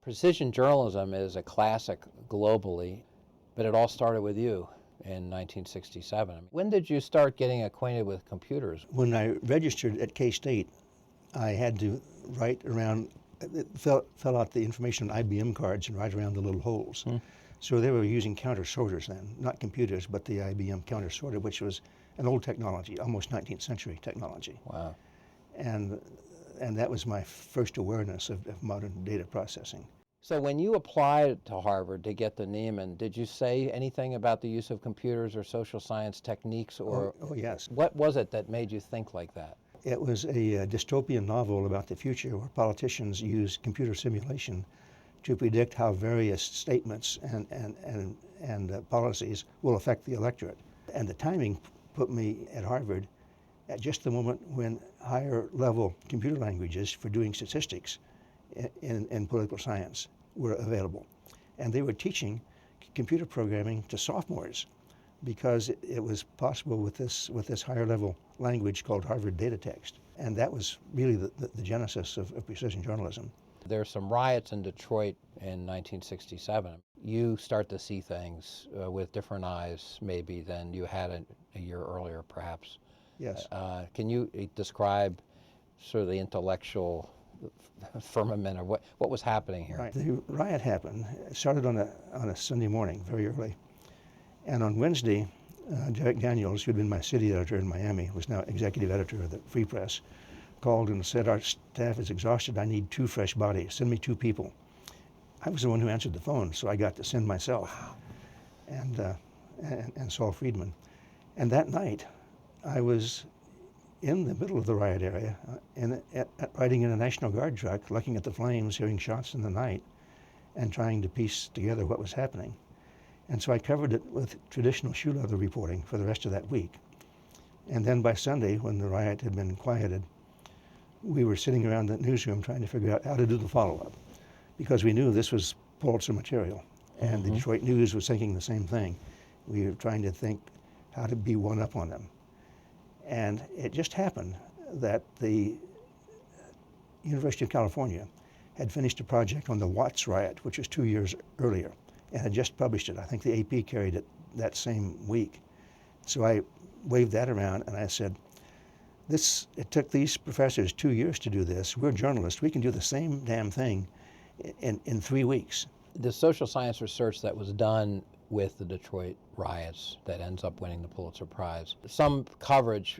Precision journalism is a classic globally, but it all started with you in 1967. When did you start getting acquainted with computers? When I registered at K-State, I had to write around, fill out the information on IBM cards and write around the little holes. So they were using counter sorters then, not computers, but the IBM counter sorter, which was an old technology, almost 19th century technology. Wow. And that was my first awareness of modern data processing. So when you applied to Harvard to get the Nieman, did you say anything about the use of computers or social science techniques? Or Oh yes. What was it that made you think like that? It was a dystopian novel about the future where politicians use computer simulation to predict how various statements and policies will affect the electorate. And the timing put me at Harvard at just the moment when higher level computer languages for doing statistics in political science were available. And they were teaching computer programming to sophomores because it was possible with this higher level language called Harvard data text. And that was really the genesis of precision journalism. There are some riots in Detroit in 1967. You start to see things with different eyes maybe than you had a year earlier, perhaps. Yes. Can you describe sort of the intellectual firmament of what was happening here? Right. The riot happened. It started on a Sunday morning, very early. And on Wednesday, Derek Daniels, who had been my city editor in Miami, was now executive editor of the Free Press, called and said, "Our staff is exhausted. I need 2 fresh bodies. Send me 2 people." I was the one who answered the phone, so I got to send myself. Wow. And Saul Friedman. And that night, I was in the middle of the riot area, riding in a National Guard truck, looking at the flames, hearing shots in the night, and trying to piece together what was happening. And so I covered it with traditional shoe leather reporting for the rest of that week. And then by Sunday, when the riot had been quieted, we were sitting around the newsroom trying to figure out how to do the follow-up, because we knew this was Pulitzer material, and the Detroit News was thinking the same thing. We were trying to think how to be one up on them. And it just happened that the University of California had finished a project on the Watts riot, which was 2 years earlier, and had just published it. I think the AP carried it that same week. So I waved that around and I said, it took these professors 2 years to do this. We're journalists. We can do the same damn thing in 3 weeks. The social science research that was done with the Detroit riots that ends up winning the Pulitzer Prize, some coverage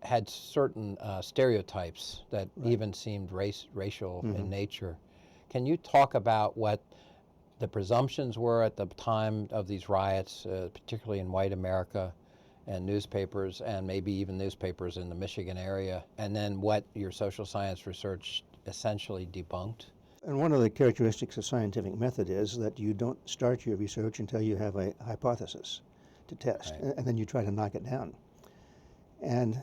had certain stereotypes that even seemed racial in nature. Can you talk about what the presumptions were at the time of these riots, particularly in white America, and newspapers, and maybe even newspapers in the Michigan area, and then what your social science research essentially debunked? And one of the characteristics of scientific method is that you don't start your research until you have a hypothesis to test, and then you try to knock it down. And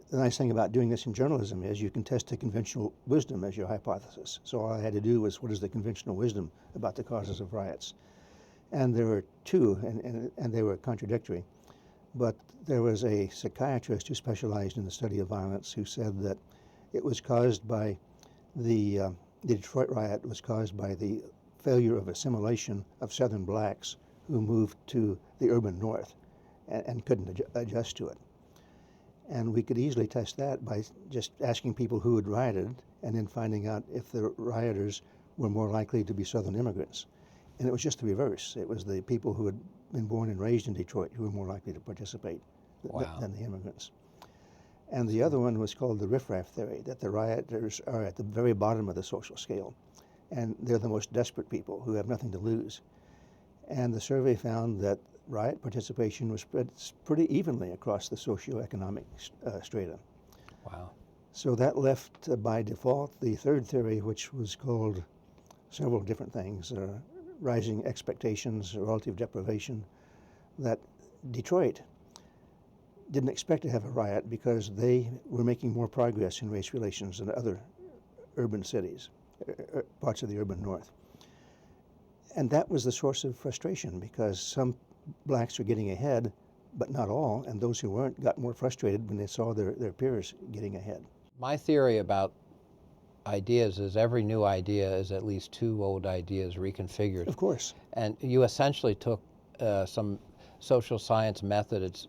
the nice thing about doing this in journalism is you can test the conventional wisdom as your hypothesis. So all I had to do was, what is the conventional wisdom about the causes of riots? And there were 2, and they were contradictory. But there was a psychiatrist who specialized in the study of violence who said that it was caused by the Detroit riot was caused by the failure of assimilation of Southern blacks who moved to the urban north and couldn't adjust to it. And we could easily test that by just asking people who had rioted and then finding out if the rioters were more likely to be Southern immigrants. And it was just the reverse. It was the people who had been born and raised in Detroit who were more likely to participate than the immigrants. And the other one was called the riffraff theory, that the rioters are at the very bottom of the social scale, and they're the most desperate people who have nothing to lose. And the survey found that riot participation was spread pretty evenly across the socioeconomic strata. Wow. So that left by default the third theory, which was called several different things, rising expectations, relative deprivation, that Detroit didn't expect to have a riot because they were making more progress in race relations than other urban cities, parts of the urban north. And that was the source of frustration, because some blacks were getting ahead, but not all, and those who weren't got more frustrated when they saw their peers getting ahead. My theory about ideas is every new idea is at least two old ideas reconfigured. Of course. And you essentially took some social science methods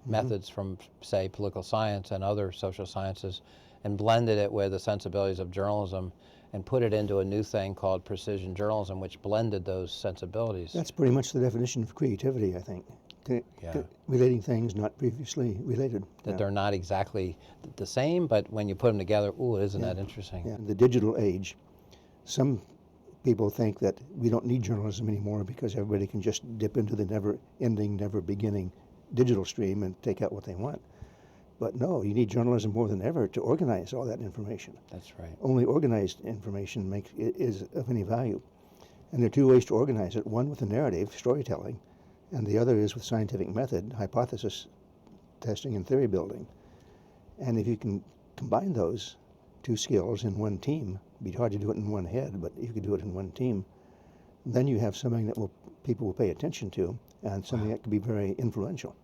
from, say, political science and other social sciences and blended it with the sensibilities of journalism and put it into a new thing called precision journalism, which blended those sensibilities. That's pretty much the definition of creativity, I think. Relating things not previously related. That they're not exactly the same, but when you put them together, ooh, isn't that interesting? Yeah. In the digital age, some people think that we don't need journalism anymore because everybody can just dip into the never-ending, never-beginning digital stream and take out what they want. But no, you need journalism more than ever to organize all that information. That's right. Only organized information is of any value. And there are two ways to organize it. One with a narrative, storytelling, and the other is with scientific method, hypothesis testing and theory building. And if you can combine those two skills in one team, it'd be hard to do it in one head, but you could do it in one team, then you have something that people will pay attention to and something that could be very influential.